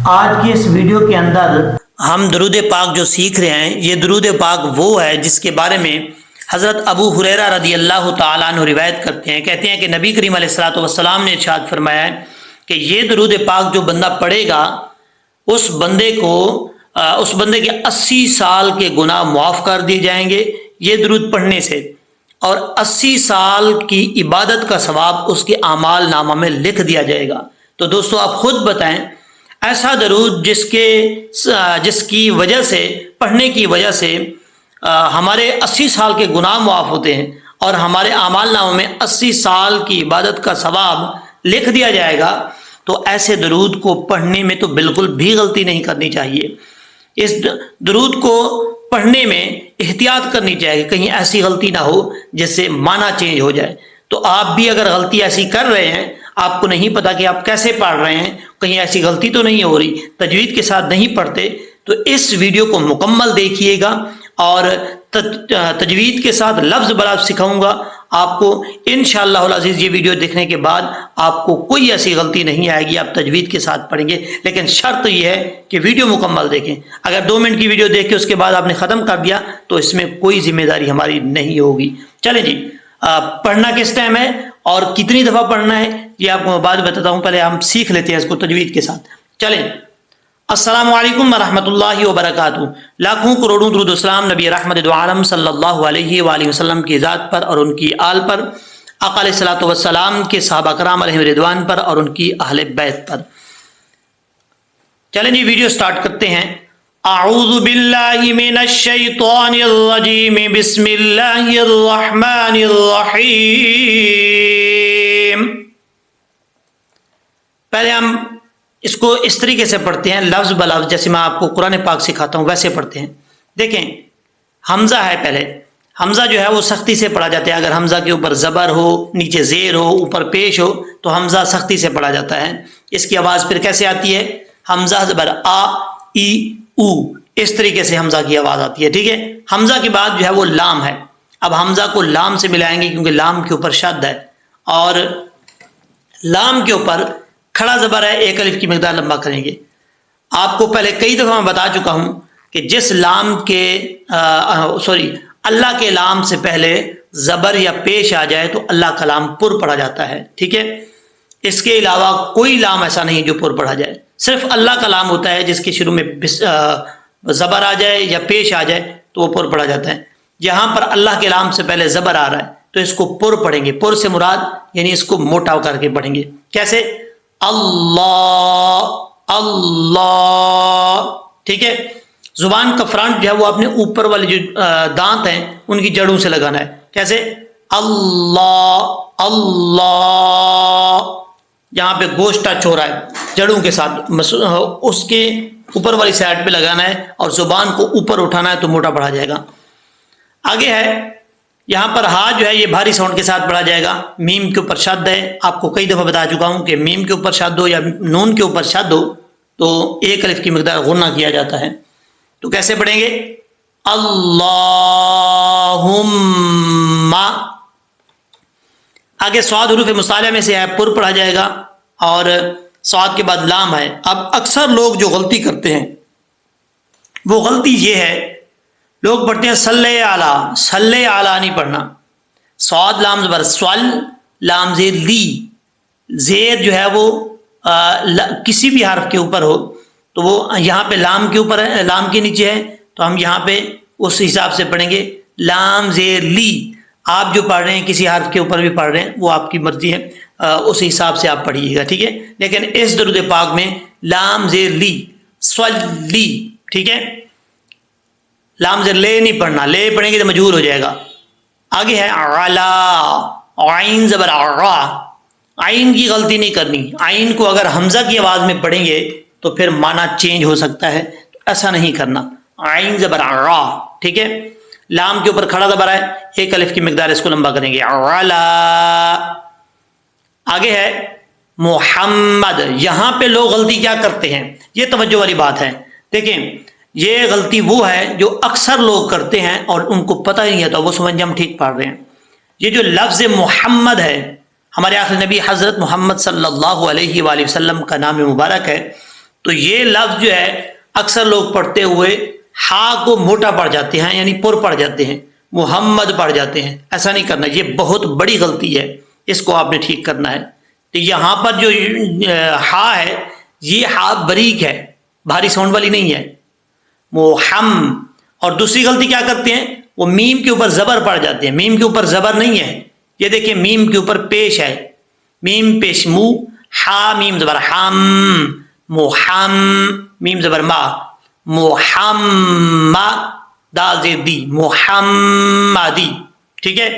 آج کی اس ویڈیو کے اندر ہم درود پاک جو سیکھ رہے ہیں، یہ درود پاک وہ ہے جس کے بارے میں حضرت ابو ہریرہ رضی اللہ تعالیٰ عنہ روایت کرتے ہیں، کہتے ہیں کہ نبی کریم علیہ الصلوۃ والسلام نے ارشاد فرمایا ہے کہ یہ درود پاک جو بندہ پڑھے گا اس بندے کے 80 سال کے گناہ معاف کر دیے جائیں گے یہ درود پڑھنے سے، اور 80 سال کی عبادت کا ثواب اس کے اعمال نامہ میں لکھ دیا جائے گا۔ تو دوستو آپ خود بتائیں، ایسا درود جس کی وجہ سے، پڑھنے کی وجہ سے ہمارے 80 سال کے گناہ معاف ہوتے ہیں اور ہمارے اعمال ناموں میں 80 سال کی عبادت کا ثواب لکھ دیا جائے گا، تو ایسے درود کو پڑھنے میں تو بالکل بھی غلطی نہیں کرنی چاہیے۔ اس درود کو پڑھنے میں احتیاط کرنی چاہیے، کہیں ایسی غلطی نہ ہو جس سے معنی چینج ہو جائے۔ تو آپ بھی اگر غلطی ایسی کر رہے ہیں، آپ کو نہیں پتا کہ آپ کیسے پڑھ رہے ہیں، کہیں ایسی غلطی تو نہیں ہو رہی، تجوید کے ساتھ نہیں پڑھتے، تو اس ویڈیو کو مکمل دیکھیے گا اور تجوید کے ساتھ لفظ بلفظ سکھاؤں گا آپ کو انشاءاللہ العزیز۔ یہ ویڈیو دیکھنے کے بعد آپ کو کوئی ایسی غلطی نہیں آئے گی، آپ تجوید کے ساتھ پڑھیں گے، لیکن شرط یہ ہے کہ ویڈیو مکمل دیکھیں۔ اگر 2 منٹ کی ویڈیو دیکھ کے اس کے بعد آپ نے ختم کر دیا تو اس میں کوئی ذمہ داری ہماری نہیں ہوگی۔ چلیں جی، پڑھنا کس ٹائم ہے اور کتنی دفعہ پڑھنا ہے یہ آپ کو بعد بتاتا ہوں، پہلے ہم سیکھ لیتے ہیں اس کو تجوید کے ساتھ۔ چلیں، السلام علیکم ورحمۃ اللہ وبرکاتہ۔ لاکھوں کروڑوں درود و سلام نبی رحمت دو عالم صلی اللہ علیہ وآلہ وسلم کی ذات پر اور ان کی آل پر، آقا علیہ الصلوۃ والسلام کے صحابہ کرام علیہ رضوان پر اور ان کی اہل بیت پر۔ چلیں جی، ویڈیو سٹارٹ کرتے ہیں۔ اعوذ باللہ من الشیطان الرجیم، بسم اللہ الرحمن الرحیم۔ پہلے ہم اس کو اس طریقے سے پڑھتے ہیں، لفظ بلفظ، جیسے میں آپ کو قرآن پاک سکھاتا ہوں ویسے پڑھتے ہیں۔ دیکھیں، حمزہ ہے، پہلے حمزہ جو ہے وہ سختی سے پڑھا جاتا ہے۔ اگر حمزہ کے اوپر زبر ہو، نیچے زیر ہو، اوپر پیش ہو تو حمزہ سختی سے پڑھا جاتا ہے۔ اس کی آواز پھر کیسے آتی ہے؟ حمزہ زبر آ، ای، او، اس طریقے سے حمزہ کی آواز آتی ہے، ٹھیک ہے۔ حمزہ کے بعد جو ہے وہ لام ہے۔ اب حمزہ کو لام سے ملائیں گے کیونکہ لام کے اوپر شد ہے، اور لام کے اوپر کھڑا زبر ہے، ایک الف کی مقدار لمبا کریں گے۔ آپ کو پہلے کئی دفعہ میں بتا چکا ہوں کہ جس لام کے اللہ کے لام سے پہلے زبر یا پیش آ جائے تو اللہ کا لام پر پڑھا جاتا ہے، ٹھیک ہے۔ اس کے علاوہ کوئی لام ایسا نہیں جو پر پڑھا جائے، صرف اللہ کا لام ہوتا ہے جس کے شروع میں زبر آ جائے یا پیش آ جائے تو وہ پر پڑھا جاتا ہے۔ یہاں پر اللہ کے لام سے پہلے زبر آ رہا ہے تو اس کو پر پڑھیں گے۔ پر سے مراد یعنی اس کو موٹا کر کے پڑھیں گے، کیسے؟ اللہ، اللہ، ٹھیک ہے۔ زبان کا فرنٹ جو ہے وہ اپنے اوپر والے جو دانت ہیں ان کی جڑوں سے لگانا ہے، کیسے؟ اللہ، اللہ، یہاں پہ گوشت ٹچ ہو رہا ہے جڑوں کے ساتھ، اس کے اوپر والی سائڈ پہ لگانا ہے اور زبان کو اوپر اٹھانا ہے تو موٹا پڑھا جائے گا۔ آگے ہے، یہاں پر ہا جو ہے یہ بھاری ساؤنڈ کے ساتھ پڑھا جائے گا۔ میم کے اوپر شد ہے، آپ کو کئی دفعہ بتا چکا ہوں کہ میم کے اوپر شد ہو یا نون کے اوپر شد ہو تو ایک الف کی مقدار غنہ کیا جاتا ہے۔ تو کیسے پڑھیں گے؟ اللہم۔ آگے صاد حروف مصالحہ میں سے ہے، پر پڑھا جائے گا، اور صاد کے بعد لام ہے۔ اب اکثر لوگ جو غلطی کرتے ہیں وہ غلطی یہ ہے، لوگ پڑھتے ہیں صلی اعلیٰ، صلی اعلیٰ نہیں پڑھنا۔ صاد لام زبر سول، لام زیر لی، زیر جو ہے وہ کسی بھی حرف کے اوپر ہو تو وہ یہاں پہ لام کے اوپر ہے، لام کے نیچے ہے، تو ہم یہاں پہ اس حساب سے پڑھیں گے، لام زیر لی۔ آپ جو پڑھ رہے ہیں کسی حرف کے اوپر بھی پڑھ رہے ہیں وہ آپ کی مرضی ہے، اس حساب سے آپ پڑھیے گا، ٹھیک ہے۔ لیکن اس درود پاک میں لام زیر لی، صلی، ٹھیک ہے، لام زیر لے نہیں پڑھنا، لے پڑھیں گے تو مجہور ہو جائے گا۔ آگے ہے علا، عین زبر عا، عین کی غلطی نہیں کرنی۔ عین کو اگر حمزہ کی آواز میں پڑھیں گے تو پھر معنی چینج ہو سکتا ہے، ایسا نہیں کرنا۔ عین زبر عا، ٹھیک ہے۔ لام کے اوپر کھڑا زبر ہے، ایک الف کی مقدار اس کو لمبا کریں گے، علا۔ آگے ہے محمد۔ یہاں پہ لوگ غلطی کیا کرتے ہیں، یہ توجہ والی بات ہے۔ دیکھیں، یہ غلطی وہ ہے جو اکثر لوگ کرتے ہیں اور ان کو پتہ ہی نہیں ہوتا، وہ سمجھ ہم ٹھیک پڑھ رہے ہیں۔ یہ جو لفظ محمد ہے، ہمارے آخری نبی حضرت محمد صلی اللہ علیہ وآلہ وسلم کا نام مبارک ہے، تو یہ لفظ جو ہے اکثر لوگ پڑھتے ہوئے ہا کو موٹا پڑھ جاتے ہیں، یعنی پر پڑھ جاتے ہیں، محمد پڑھ جاتے ہیں. ایسا نہیں کرنا، یہ بہت بڑی غلطی ہے، اس کو آپ نے ٹھیک کرنا ہے. تو یہاں پر جو ہا ہے یہ ہا باریک ہے، بھاری ساؤنڈ والی نہیں ہے، محم. اور دوسری غلطی کیا کرتے ہیں، وہ میم کے اوپر زبر پڑ جاتے ہیں. میم کے اوپر زبر نہیں ہے، یہ دیکھیں میم کے اوپر پیش ہے، میم پیش مو، ہا میم زبر ہم، محم میم زبر ما، محمد دال زیر دی، محمدی. ٹھیک ہے،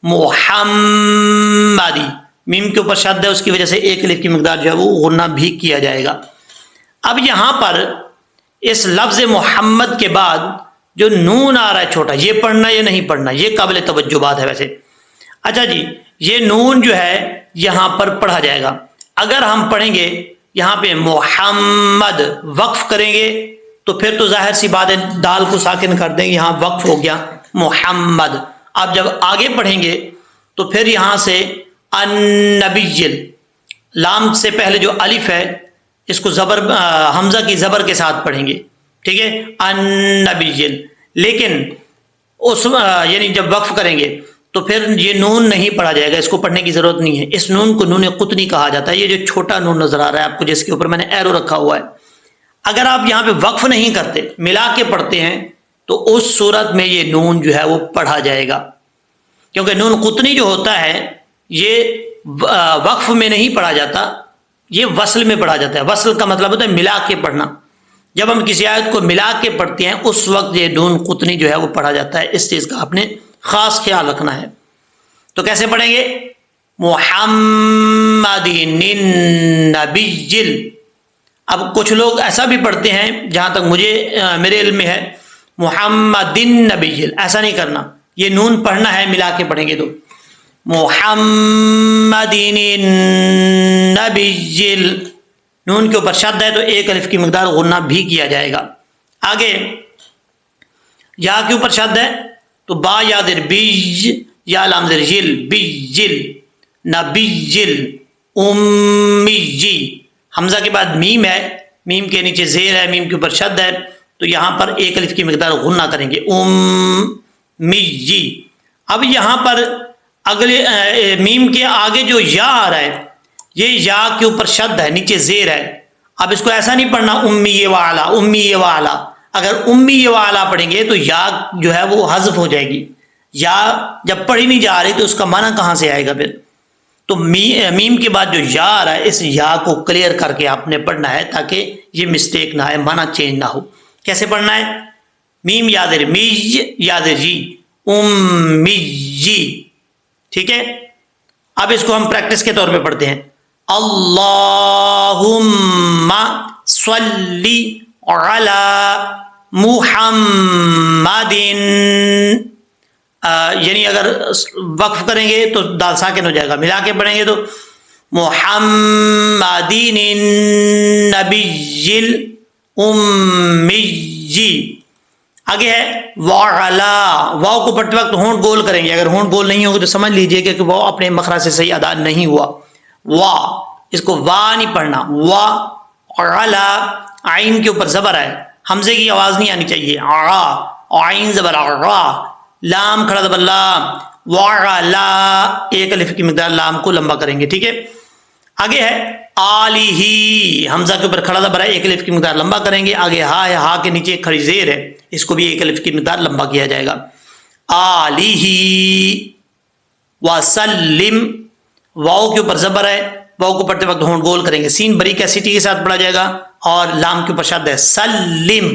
محمدی. میم کے اوپر شد ہے، اس کی وجہ سے ایک الف کی مقدار جو ہے وہ غنہ بھی کیا جائے گا. اب یہاں پر اس لفظ محمد کے بعد جو نون آ رہا ہے چھوٹا، یہ پڑھنا یا نہیں پڑھنا، یہ قابل توجہ بات ہے ویسے. اچھا جی، یہ نون جو ہے یہاں پر پڑھا جائے گا. اگر ہم پڑھیں گے یہاں پہ محمد، وقف کریں گے تو پھر تو ظاہر سی بات ہے دال کو ساکن کر دیں گے، یہاں وقف ہو گیا محمد. آپ جب آگے پڑھیں گے تو پھر یہاں سے النبی، لام سے پہلے جو الف ہے اس کو زبر حمزہ کی زبر کے ساتھ پڑھیں گے. ٹھیک ہے، النبی. لیکن اس یعنی جب وقف کریں گے تو پھر یہ نون نہیں پڑھا جائے گا، اس کو پڑھنے کی ضرورت نہیں ہے. اس نون کو نون قطنی کہا جاتا ہے. یہ جو چھوٹا نون نظر آ رہا ہے آپ کو جس کے اوپر میں نے ایرو رکھا ہوا ہے، اگر آپ یہاں پہ وقف نہیں کرتے، ملا کے پڑھتے ہیں تو اس صورت میں یہ نون جو ہے وہ پڑھا جائے گا. کیونکہ نون قطنی جو ہوتا ہے یہ وقف میں نہیں پڑھا جاتا، یہ وصل میں پڑھا جاتا ہے. وصل کا مطلب ہوتا ہے ملا کے پڑھنا. جب ہم کسی آیت کو ملا کے پڑھتے ہیں اس وقت یہ نون قطنی جو ہے وہ پڑھا جاتا ہے. اس چیز کا آپ نے خاص خیال رکھنا ہے. تو کیسے پڑھیں گے، محمد النبی. اب کچھ لوگ ایسا بھی پڑھتے ہیں، جہاں تک مجھے میرے علم میں ہے، محمد النبی. ایسا نہیں کرنا، یہ نون پڑھنا ہے، ملا کے پڑھیں گے تو محمد النبی. نون کے اوپر شد ہے تو ایک الف کی مقدار غنہ بھی کیا جائے گا. آگے یا کے اوپر شد ہے تو با یا در بیج، یا لام زر جل، بیجل، نبیجل، امی. حمزہ کے بعد میم ہے، میم کے نیچے زیر ہے، میم کے اوپر شد ہے تو یہاں پر ایک الف کی مقدار غنہ کریں گے، امی. اب یہاں پر اگلے میم کے آگے جو یا آ رہا ہے، یہ یا کے اوپر شد ہے، نیچے زیر ہے. اب اس کو ایسا نہیں پڑھنا امی والا، امی والا. اگر امی والا پڑھیں گے تو یا جو ہے وہ حذف ہو جائے گی. یا جب پڑھی نہیں جا رہی تو اس کا معنی کہاں سے آئے گا پھر. تو میم کے بعد جو یا آ رہا ہے، اس یا کو کلیئر کر کے آپ نے پڑھنا ہے تاکہ یہ مسٹیک نہ آئے، معنی چینج نہ ہو. کیسے پڑھنا ہے، میم یادر میج یادر جی، امی جی. ٹھیک ہے، اب اس کو ہم پریکٹس کے طور پہ پڑھتے ہیں. اللہم صلی علی محمد. یعنی اگر وقف کریں گے تو دال ساکن ہو جائے گا، ملا کے پڑھیں گے تو محمد النبی الامی. آگے ہے وعلا. واو کو پڑھتے وقت ہونٹ گول کریں گے. اگر ہونٹ گول نہیں ہوگا تو سمجھ لیجئے کہ واو اپنے مخرج سے صحیح ادا نہیں ہوا. وا، اس کو وا نہیں پڑھنا، وا. علا، عین کے اوپر زبر ہے، حمزے کی آواز نہیں آنی چاہیے. عین زبر را، لام کھڑا زبر لام، وعلا. ایک الف کی مقدار لام کو لمبا کریں گے. ٹھیک ہے، آگے ہے آلہ. حمزہ کے اوپر کھڑا زبر ہے، ایک الف کی مقدار لمبا کریں گے. آگے ہا ہے، ہا کے نیچے کھڑی زیر ہے، اس کو بھی ایک الف کی مقدار لمبا کیا جائے گا. آلہ وسلم. واؤ کے اوپر زبر ہے، واؤ کو پڑھتے وقت ہونٹ گول کریں گے. سین بریک ایسیٹی کے ساتھ پڑھا جائے گا اور لام کے اوپر شد ہے، سلم.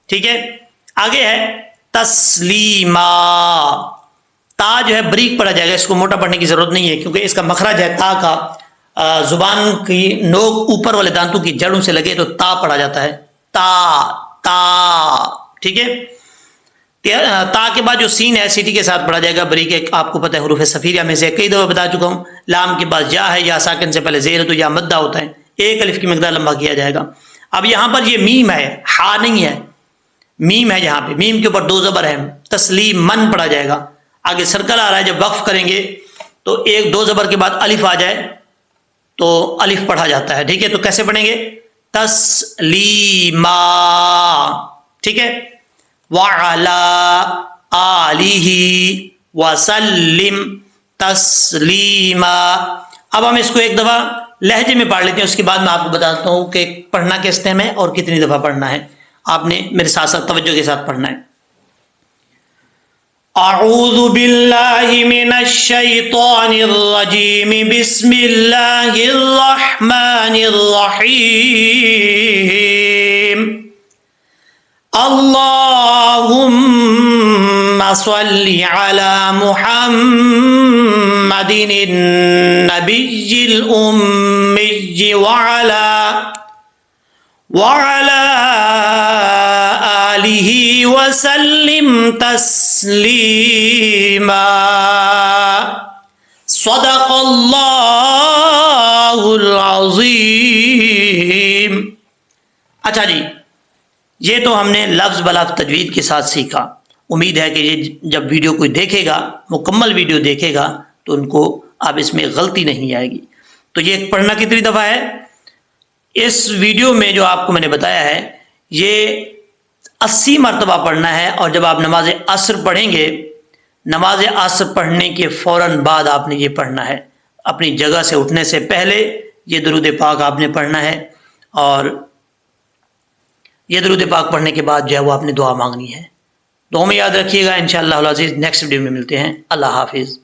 ٹھیک ہے، آگے ہے تسلیما. تا جو ہے بریک پڑھا جائے گا، اس کو موٹا پڑھنے کی ضرورت نہیں ہے کیونکہ اس کا مخرج ہے تا کا. زبان کی نوک اوپر والے دانتوں کی جڑوں سے لگے تو تا پڑھا جاتا ہے، تا تا. ٹھیک ہے، تا کے بعد جو سین ہے سیٹی کے ساتھ پڑھا جائے گا بریک. ایک آپ کو پتہ ہے حروف صفیرہ میں سے کئی دفعہ بتا چکا ہوں. لام کے بعد یا ہے، یا ساکن سے پہلے زیر ہے تو یا مدہ ہوتا ہے، ایک الف کی مقدار لمبا کیا جائے گا. اب یہاں پر یہ میم ہے، ہا نہیں ہے، میم ہے. یہاں پہ میم کے اوپر دو زبر ہے، تسلیم من پڑھا جائے گا. آگے سرکل آ رہا ہے، جب وقف کریں گے تو ایک دو زبر کے بعد الف آ جائے تو الف پڑھا جاتا ہے. ٹھیک ہے، تو کیسے پڑھیں گے، تسلیما. ٹھیک ہے, وعلی آلہ وسلم تسلیما. اب ہم اس کو ایک دفعہ لہجے میں پڑھ لیتے ہیں, اس کے بعد میں آپ کو بتاتا ہوں کہ پڑھنا کس ٹائم ہے اور کتنی دفعہ پڑھنا ہے. آپ نے میرے ساتھ ساتھ توجہ کے ساتھ پڑھنا ہے. اعوذ باللہ من الشیطان الرجیم, بسم اللہ الرحمن الرحیم. اللہم صلی علی محمد النبی الأمی وعلى آلہ وسلم تسلیما. صدق اللہ العظیم. اچھا جی, یہ تو ہم نے لفظ بلفظ تجوید کے ساتھ سیکھا. امید ہے کہ یہ جب ویڈیو کوئی دیکھے گا, مکمل ویڈیو دیکھے گا, تو ان کو اب اس میں غلطی نہیں آئے گی. تو یہ پڑھنا کتنی دفعہ ہے؟ اس ویڈیو میں جو آپ کو میں نے بتایا ہے یہ 80 مرتبہ پڑھنا ہے. اور جب آپ نماز عصر پڑھیں گے, نماز عصر پڑھنے کے فوراً بعد آپ نے یہ پڑھنا ہے. اپنی جگہ سے اٹھنے سے پہلے یہ درود پاک آپ نے پڑھنا ہے, اور یہ درود پاک پڑھنے کے بعد جو ہے وہ آپ نے دعا مانگنی ہے. دعا میں یاد رکھیے گا. انشاءاللہ العزیز نیکسٹ ویڈیو میں ملتے ہیں. اللہ حافظ.